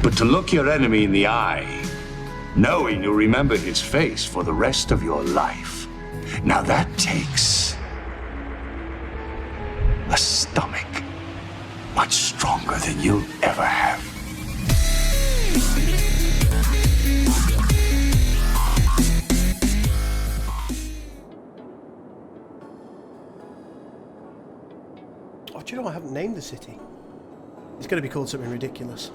But to look your enemy in the eye, knowing you'll remember his face for the rest of your life, now that takes a stomach much stronger than you'll ever have. Oh, do you know I haven't named the city? It's going to be called something ridiculous.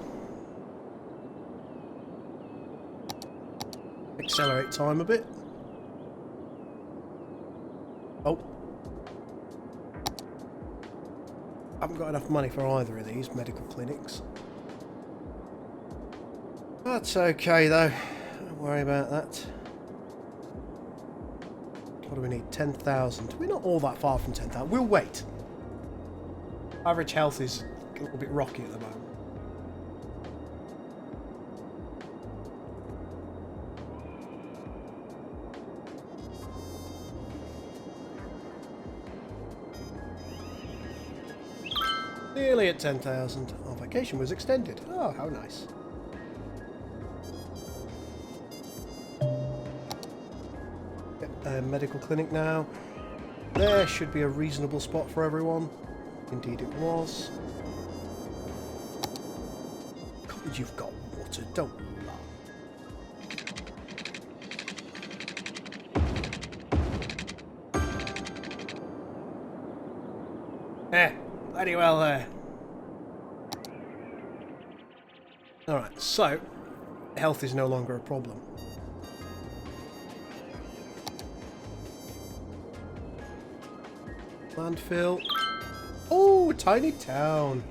Accelerate time a bit. Oh. I haven't got enough money for either of these medical clinics. That's okay though. Don't worry about that. What do we need? 10,000. We're not all that far from 10,000. We'll wait. Average health is a little bit rocky at the moment. Nearly at 10,000. Our vacation was extended. Oh, how nice. Medical clinic now. There should be a reasonable spot for everyone. Indeed it was. God, you've got water, don't lie. Bloody well there. Alright, so health is no longer a problem. Landfill. Oh, tiny town.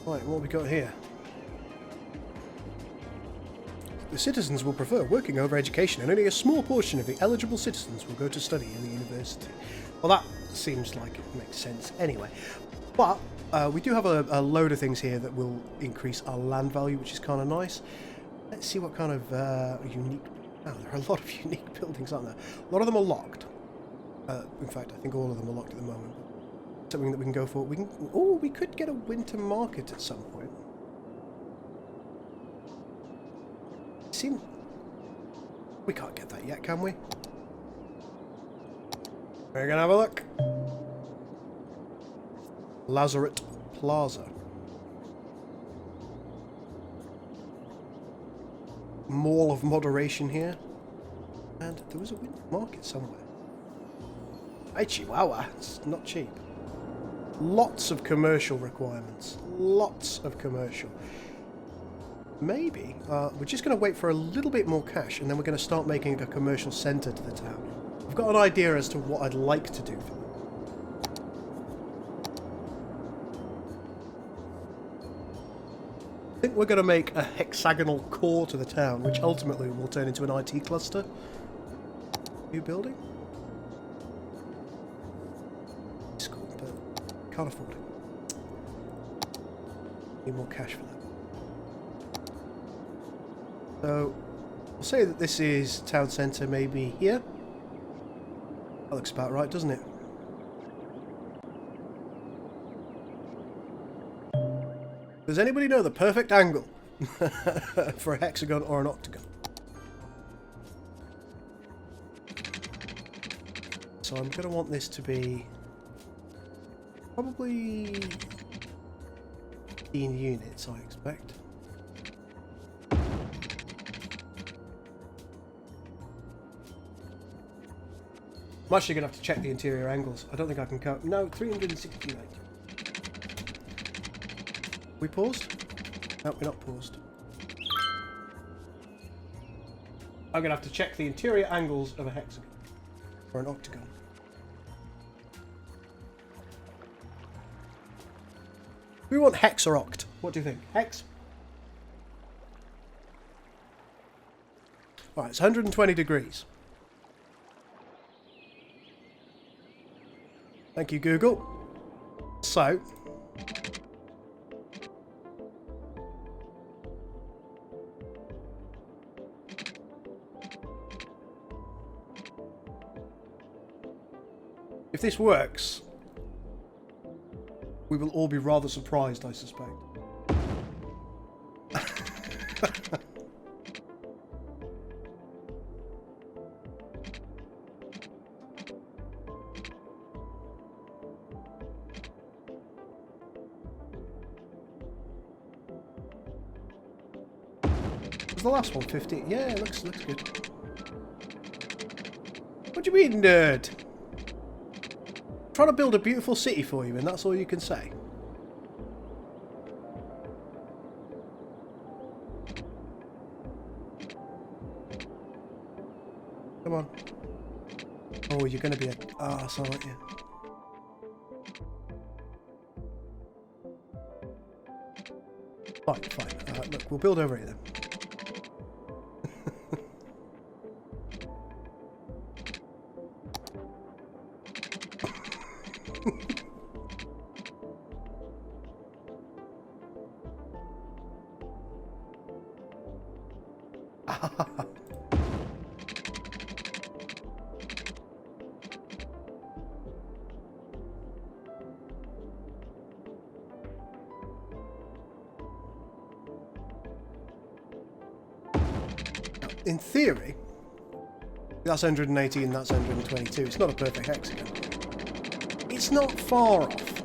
Right, what have we got here? The citizens will prefer working over education, and only a small portion of the eligible citizens will go to study in the university. Well, that seems like it makes sense anyway. But we do have a load of things here that will increase our land value, which is kind of nice. Let's see what kind of unique... Oh, there are a lot of unique buildings, aren't there? A lot of them are locked. In fact, I think all of them are locked at the moment. Something that we can go for. We can. Oh, we could get a winter market at some point. We can't get that yet, can we? We're gonna have a look. Lazaret Plaza. Mall of Moderation here. And there was a winter market somewhere. Hey, Chihuahua. It's not cheap. Lots of commercial requirements. Lots of commercial. Maybe we're just going to wait for a little bit more cash, and then we're going to start making a commercial centre to the town. I've got an idea as to what I'd like to do for them. I think we're going to make a hexagonal core to the town, which ultimately will turn into an IT cluster. New building? School, but can't afford it. Need more cash for that. So, we'll say that this is town centre, maybe here. That looks about right, doesn't it? Does anybody know the perfect angle for a hexagon or an octagon? So I'm going to want this to be probably 15 units, I expect. I'm actually going to have to check the interior angles. I don't think I can count. No, 369. We paused? No, we're not paused. I'm going to have to check the interior angles of a hexagon. Or an octagon. We want hex or oct. What do you think? Hex? Alright, it's 120 degrees. Thank you, Google. So, if this works, We will all be rather surprised, I suspect. Was the last one 50? Yeah, it looks good. What do you mean, nerd? I'm trying to build a beautiful city for you, and that's all you can say. Come on. Oh, you're going to be a arse, aren't you? Fine. Look, we'll build over here then. In theory, that's 118, that's 122. It's not a perfect hexagon. It's not far off.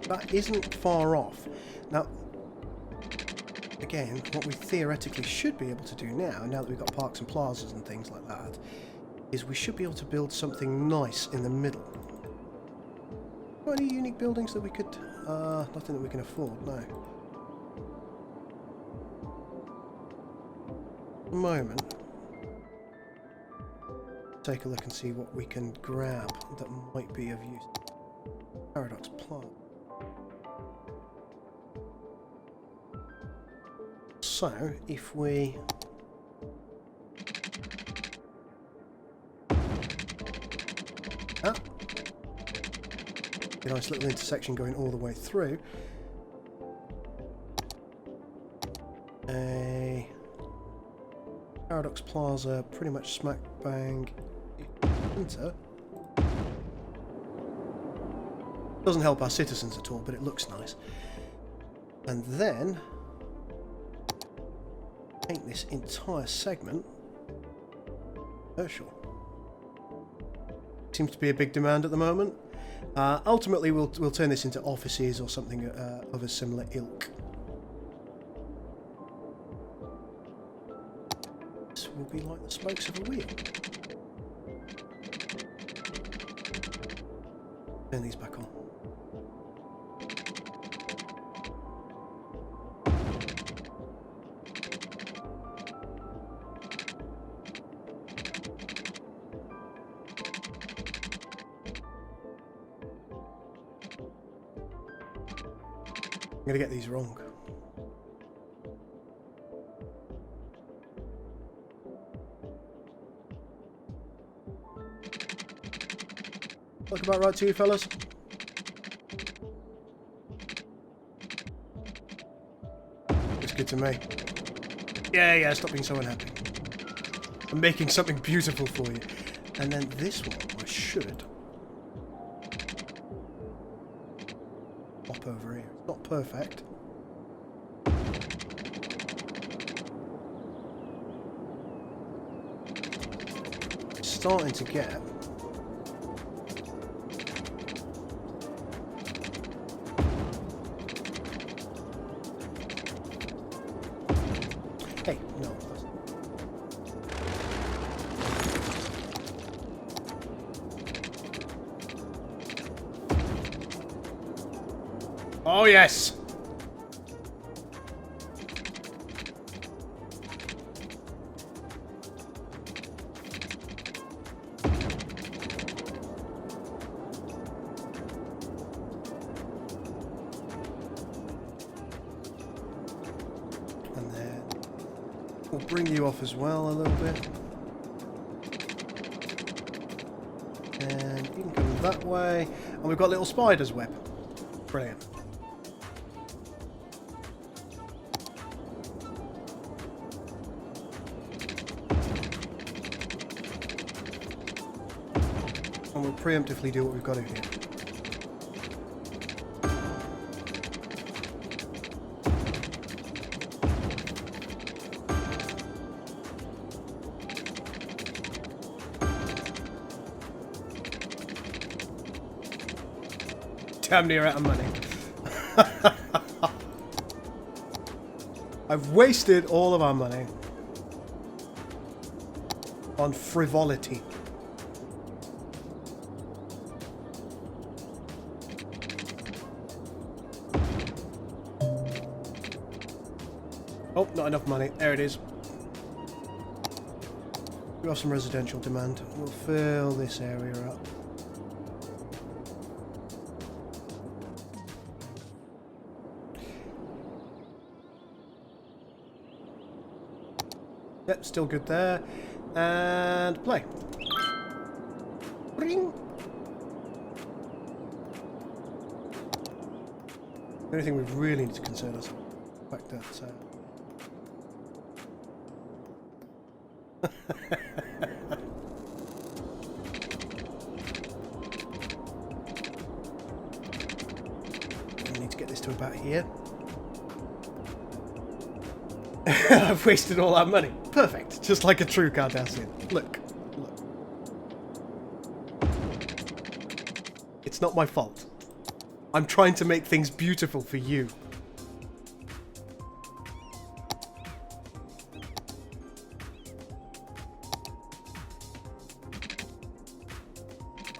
That isn't far off. Now, again, what we theoretically should be able to do now that we've got parks and plazas and things like that, is we should be able to build something nice in the middle. Got any unique buildings that we could... nothing that we can afford, no. Moment, take a look and see what we can grab that might be of use. Paradox plant. So if we a nice little intersection going all the way through, a Paradox Plaza, pretty much smack bang center. Doesn't help our citizens at all, but it looks nice. And then paint this entire segment commercial. Seems to be a big demand at the moment. Ultimately, we'll turn this into offices or something of a similar ilk. Will be like the spokes of a wheel. Turn these back on. I'm going to get these wrong. Look about right to you, fellas. Looks good to me. Yeah, stop being so unhappy. I'm making something beautiful for you. And then this one, I should pop over here. It's not perfect. It's starting to get... Hey, no. Oh, yes. We'll bring you off as well a little bit. And you can come that way. And we've got little spider's web. Brilliant. And we'll preemptively do what we've got to here. Damn near out of money. I've wasted all of our money on frivolity. Oh, not enough money. There it is. We have some residential demand. We'll fill this area up. Yep, still good there. And play. Ring. The only thing we really need to concern us with the fact that we need to get this to about here. I've wasted all our money. Perfect. Just like a true Cardassian. Look. Look. It's not my fault. I'm trying to make things beautiful for you.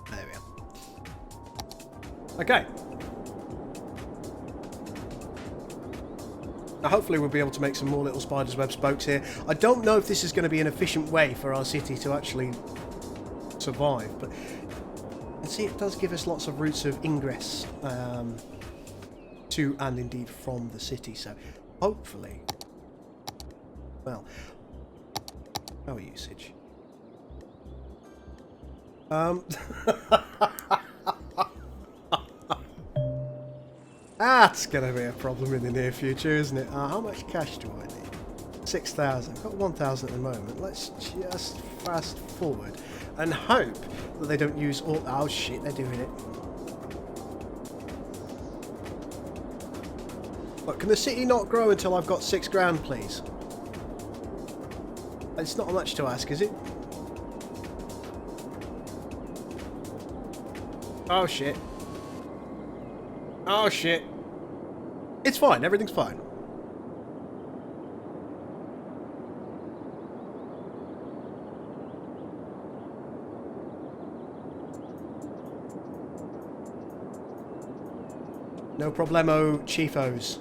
There we are. Okay. Now hopefully we'll be able to make some more little spider's web spokes here. I don't know if this is going to be an efficient way for our city to actually survive, but you see it does give us lots of routes of ingress to and indeed from the city, so hopefully, well, power usage. That's going to be a problem in the near future, isn't it? How much cash do I need? 6,000. I've got 1,000 at the moment. Let's just fast forward and hope that they don't use all... Oh shit, they're doing it. Look, can the city not grow until I've got 6 grand, please? It's not much to ask, is it? Oh shit. Oh shit. It's fine, everything's fine. No problemo, chiefos.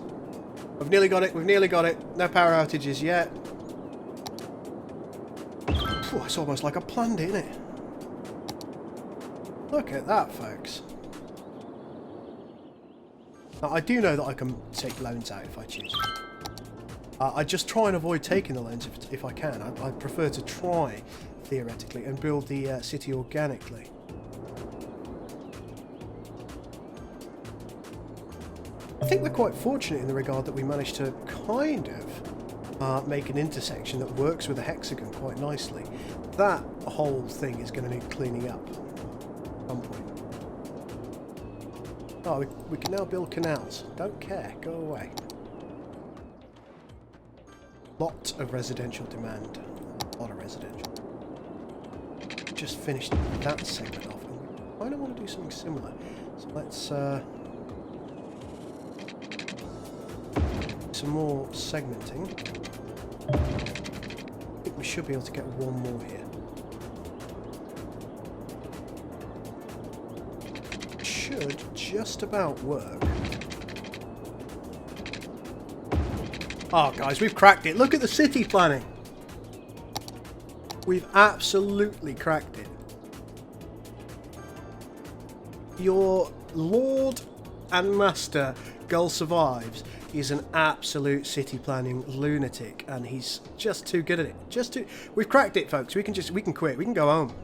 We've nearly got it, we've nearly got it. No power outages yet. Phew, it's almost like I planned it, isn't it? Look at that, folks. Now, I do know that I can take loans out if I choose. I just try and avoid taking the loans if I can. I prefer to try, theoretically, and build the city organically. I think we're quite fortunate in the regard that we managed to kind of make an intersection that works with a hexagon quite nicely. That whole thing is going to need cleaning up at some point. Oh, we can now build canals. Don't care. Go away. Lot of residential demand. A lot of residential. Just finished that segment off. And we kind of want to do something similar. So let's some more segmenting. I think we should be able to get one more here. Should just about work. Oh guys, we've cracked it. Look at the city planning. We've absolutely cracked it. Your Lord and Master Gul Survives is an absolute city planning lunatic, and he's just too good at it. We've cracked it, folks. We can quit. We can go home.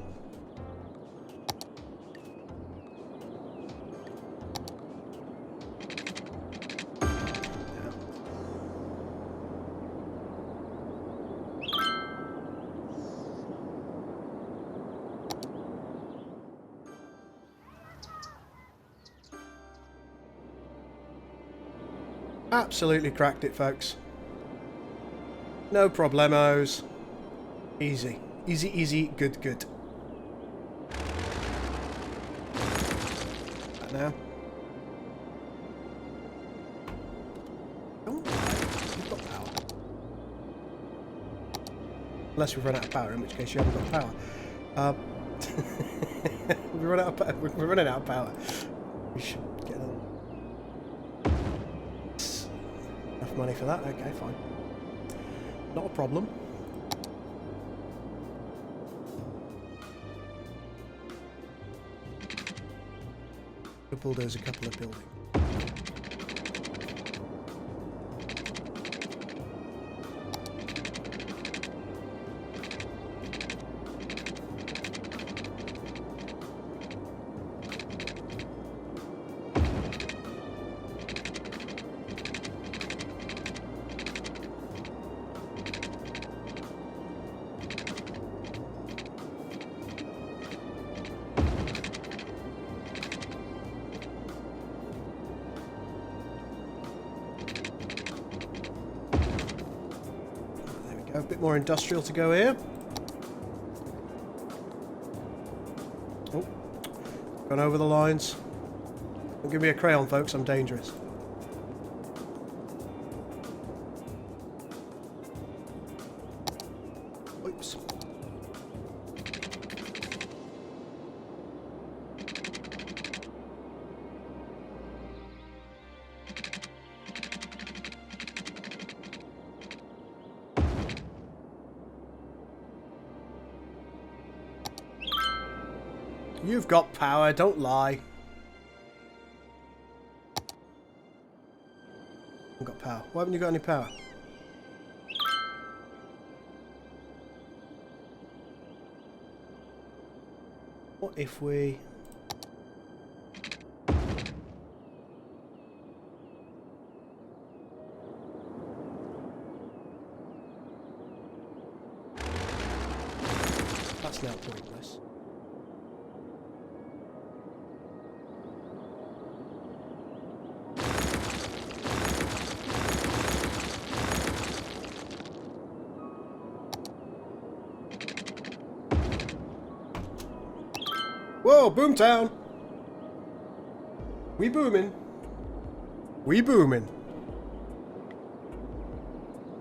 Absolutely cracked it, folks. No problemos. Easy. Easy, easy, good, good. That now. Oh, you've got power. Unless we've run out of power, in which case you haven't got power. We're running out of power. We should get enough money for that. Okay, fine. Not a problem. We'll bulldoze a couple of buildings. A bit more industrial to go here. Oh, gone over the lines. Don't give me a crayon, folks, I'm dangerous. Oops. You've got power, don't lie. I've got power. Why haven't you got any power? What if we... That's now pointless. Whoa, Boomtown! We booming. We booming.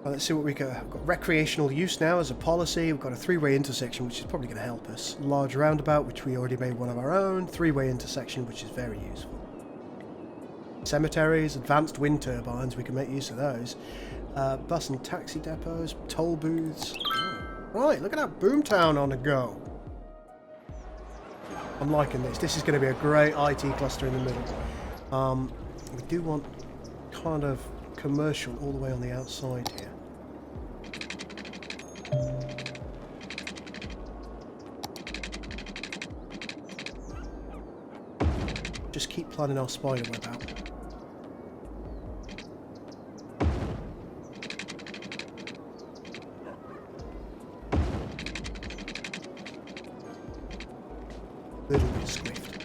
Well, let's see what we got. We've got recreational use now as a policy. We've got a three-way intersection, which is probably going to help us. Large roundabout, which we already made one of our own. Three-way intersection, which is very useful. Cemeteries, advanced wind turbines, we can make use of those. Bus and taxi depots, toll booths. Oh, right, look at that Boomtown on the go. I'm liking this. This is going to be a great IT cluster in the middle. We do want kind of commercial all the way on the outside here. Just keep planning our spider web out. Little bit squiffed.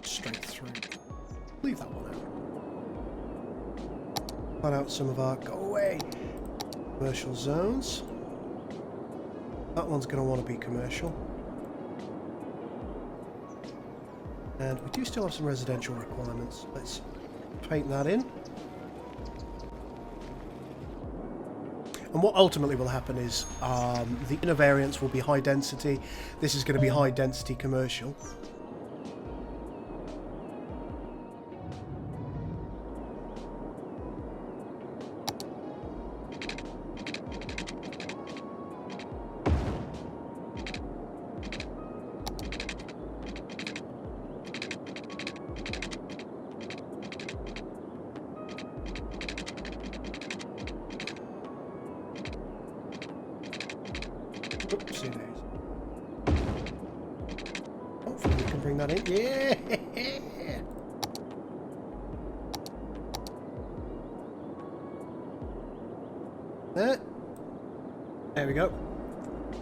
Straight through. Leave that one out. Plan out some of our go away commercial zones. That one's going to want to be commercial. And we do still have some residential requirements. Let's paint that in. And what ultimately will happen is the inner variants will be high density. This is going to be high density commercial. Oopsie days. Hopefully we can bring that in. Yeah! There we go.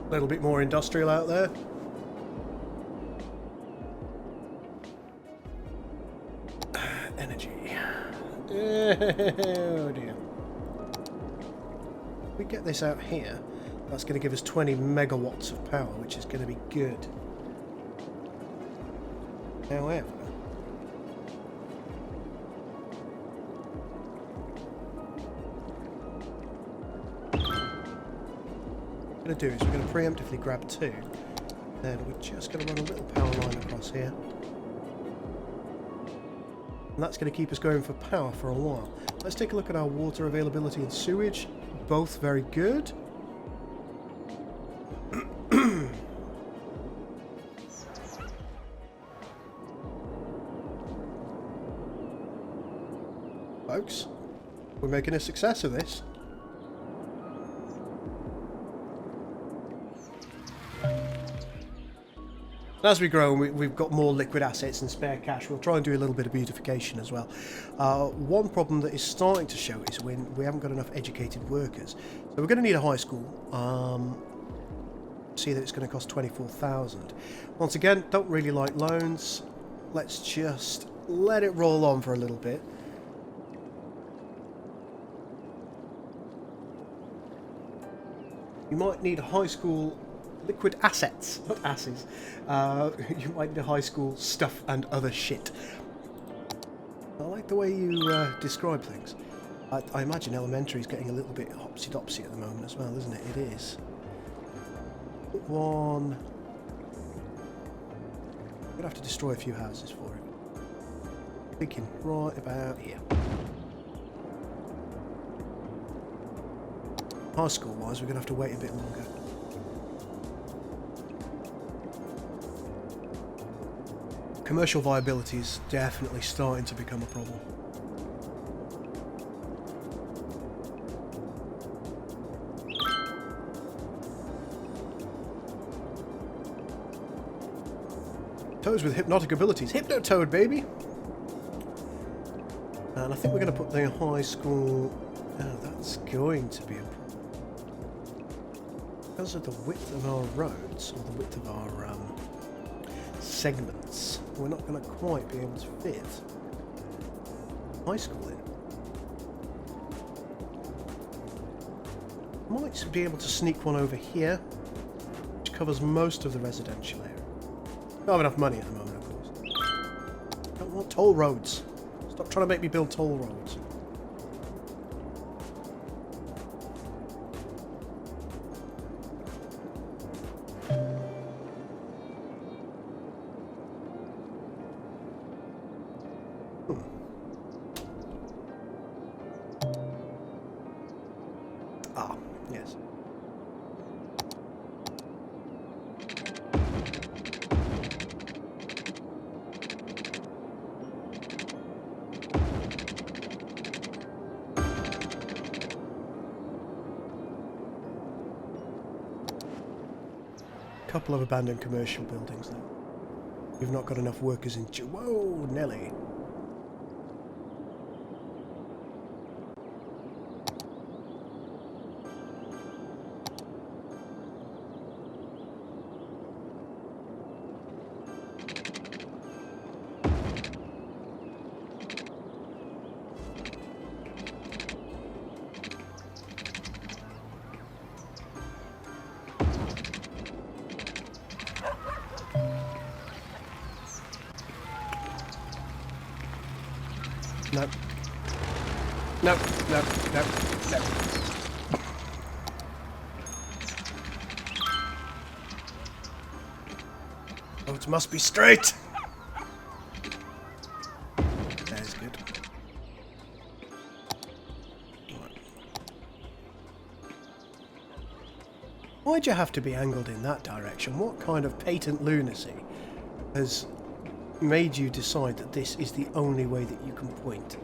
A little bit more industrial out there. energy. Oh dear. If we get this out here, that's going to give us 20 megawatts of power, which is going to be good. However, what we're going to do is we're going to preemptively grab 2. Then we're just going to run a little power line across here. And that's going to keep us going for power for a while. Let's take a look at our water availability and sewage. Both very good. Folks, we're making a success of this. As we grow, we've got more liquid assets and spare cash. We'll try and do a little bit of beautification as well. One problem that is starting to show is when we haven't got enough educated workers. So we're going to need a high school. See that it's going to cost 24,000. Once again, don't really like loans. Let's just let it roll on for a little bit. You might need a high school liquid assets, not asses. You might need a high school stuff and other shit. I like the way you describe things. I imagine elementary is getting a little bit hopsy-dopsy at the moment as well, isn't it? It is. Put one. I'm going to have to destroy a few houses for it. Thinking right about here. High school wise, we're going to have to wait a bit longer. Commercial viability is definitely starting to become a problem. Toads with hypnotic abilities. Hypno-toad, baby! And I think we're going to put the high school... Oh, that's going to be a problem. Because of the width of our roads, or the width of our segments, we're not going to quite be able to fit high school in. Might be able to sneak one over here, which covers most of the residential area. Don't have enough money at the moment, of course. Don't want toll roads. Stop trying to make me build toll roads. Couple of abandoned commercial buildings though. We've not got enough workers in... Whoa, Nelly. No. No, no, no, no. Oh, it must be straight. That is good. Right. Why'd you have to be angled in that direction? What kind of patent lunacy has made you decide that this is the only way that you can point?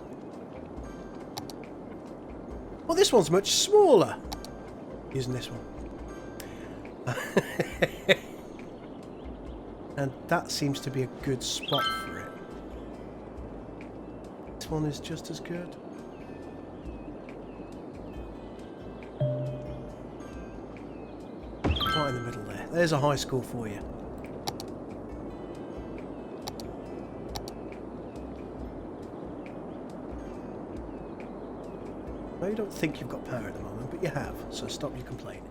Well, this one's much smaller. Using this one. And that seems to be a good spot for it. This one is just as good. Right in the middle there. There's a high school for you. No, you don't think you've got power at the moment, but you have, so stop your complaining.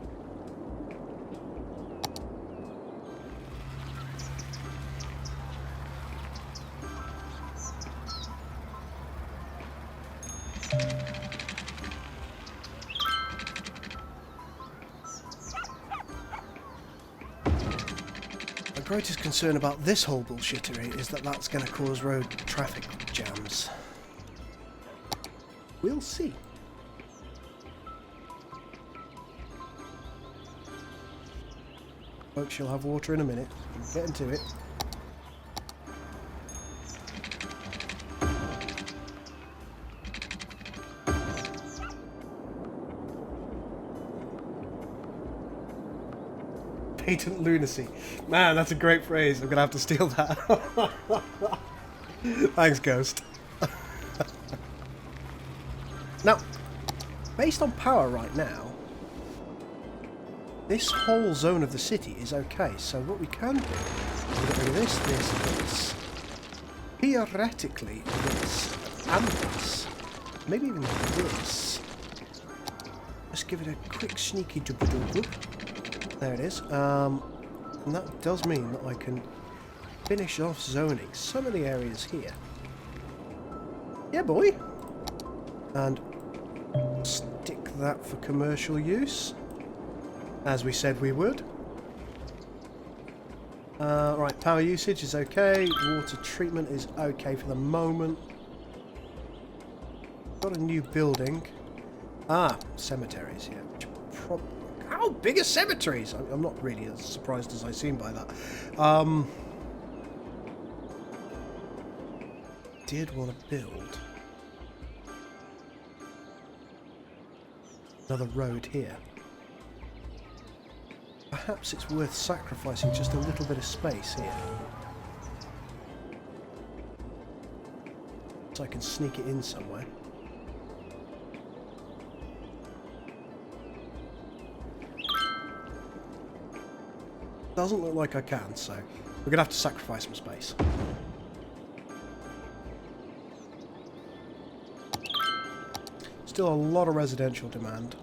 My greatest concern about this whole bullshittery is that that's going to cause road traffic jams. We'll see. Folks, you'll have water in a minute. Get into it. Patent lunacy. Man, that's a great phrase. I'm going to have to steal that. Thanks, Ghost. Now, based on power right now, this whole zone of the city is okay. So what we can do is get rid of this. Theoretically, this and this. Maybe even this. Let's give it a quick sneaky dub-a-dub-dub. There it is. And that does mean that I can finish off zoning some of the areas here. Yeah, boy. And stick that for commercial use, as we said we would. Right, power usage is okay. Water treatment is okay for the moment. Got a new building. Ah, cemeteries, yeah. How big are cemeteries? I'm not really as surprised as I seem by that. Did want to build another road here. Perhaps it's worth sacrificing just a little bit of space here, so I can sneak it in somewhere. Doesn't look like I can, so we're gonna have to sacrifice some space. Still a lot of residential demand.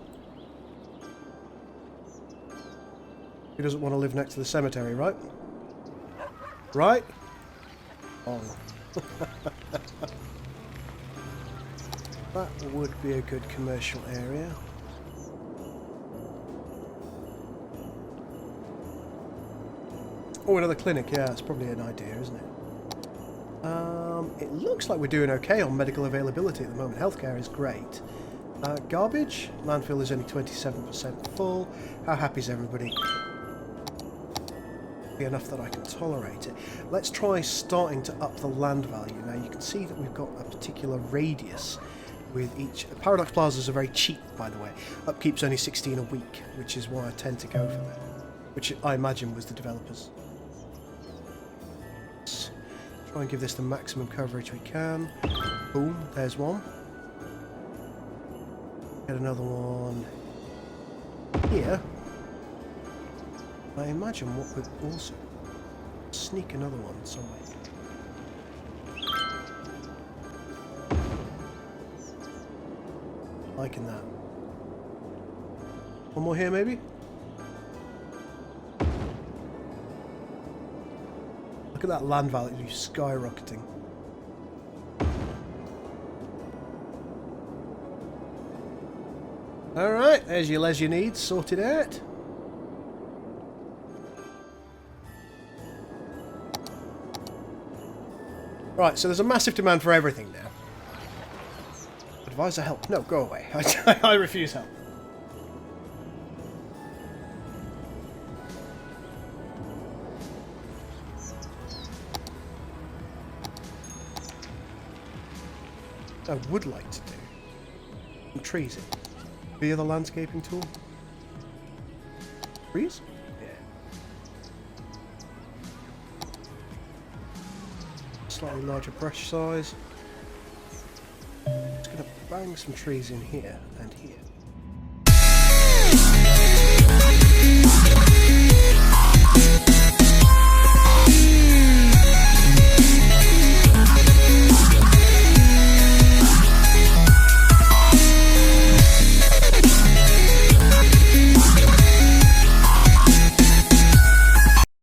Who doesn't want to live next to the cemetery, right? Right? Oh. That would be a good commercial area. Oh, another clinic. Yeah, that's probably an idea, isn't it? It looks like we're doing okay on medical availability at the moment. Healthcare is great. Garbage. Landfill is only 27% full. How happy is everybody? Be enough that I can tolerate it. Let's try starting to up the land value. Now you can see that we've got a particular radius with each. Paradox plazas are very cheap, by the way. Upkeep's only 16 a week, which is why I tend to go for them. Which I imagine was the developers. Let's try and give this the maximum coverage we can. Boom, there's one. Get another one here. I imagine what would also sneak another one somewhere. Liking that. One more here, maybe? Look at that land value skyrocketing. Alright, there's your leisure needs sorted out. Right, so there's a massive demand for everything now. Advisor help. No, go away. I refuse help. I would like to do some trees in via the landscaping tool. Trees? Yeah. Slightly larger brush size. Just gonna bang some trees in here and here.